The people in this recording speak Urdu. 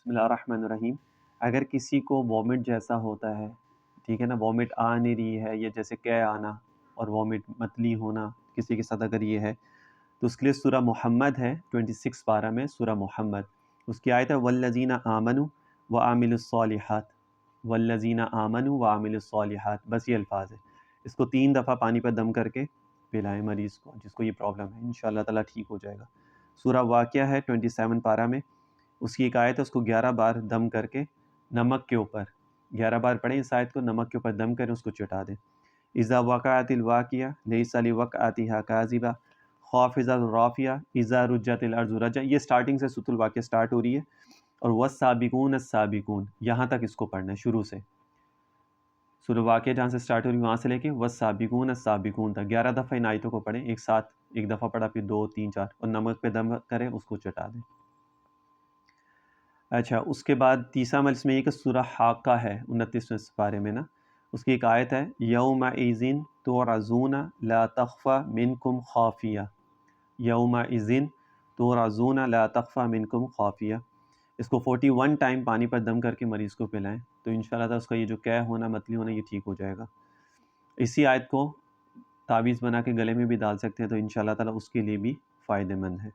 بسم اللہ الرحمن الرحیم۔ اگر کسی کو وامٹ جیسا ہوتا ہے، ٹھیک ہے نا، وامٹ آ نہیں رہی ہے، یہ جیسے کہہ آنا اور وامٹ متلی ہونا کسی کے ساتھ اگر یہ ہے، تو اس کے لیے سورہ محمد ہے 26 پارہ میں سورہ محمد، اس کی آیت ہے والذین آمنوا وعملوا الصالحات، والذین آمنوا وعملوا الصالحات، بس یہ الفاظ ہے۔ اس کو 3 دفعہ پانی پر دم کر کے پلائیں مریض کو جس کو یہ پرابلم ہے، انشاءاللہ تعالیٰ ٹھیک ہو جائے گا۔ سورہ واقعہ ہے 27 پارہ میں، اس کی ایک آیت ہے، اس کو 11 بار دم کر کے نمک کے اوپر 11 بار پڑھیں اس آیت کو، نمک کے اوپر دم کریں، اس کو چٹا دیں۔ اذا وقعت الواقعہ لیس لوقعتها کاذبہ خافضہ رافعہ اذا رجت الارض رجا، یہ سٹارٹنگ سے سورۃ الواقعہ سٹارٹ ہو رہی ہے، اور والسابقون السابقون یہاں تک اس کو پڑھنا ہے شروع سے۔ سورۃ الواقعہ جہاں سے سٹارٹ ہو رہی ہے وہاں سے لے کے والسابقون السابقون تک 11 دفعہ ان آیتوں کو پڑھیں ایک ساتھ، ایک دفعہ پڑھا پھر 2 3 4، اور نمک پہ دم کریں، اس کو چٹا دیں۔ اچھا، اس کے بعد تیسرا عمل اس میں یہ کہ سورہ حاقہ ہے 29ویں پارے میں نا، اس کی ایک آیت ہے یومئذ تعرضون لا تخفی منکم خافیہ، یومئذ تعرضون لا تخفی منکم خافیہ، اس کو 41 ٹائم پانی پر دم کر کے مریض کو پلائیں، تو انشاءاللہ تعالیٰ اس کا یہ جو قے ہونا متلی ہونا یہ ٹھیک ہو جائے گا۔ اسی آیت کو تعویذ بنا کے گلے میں بھی ڈال سکتے ہیں، تو انشاءاللہ تعالیٰ اس کے لیے بھی فائدہ مند ہے۔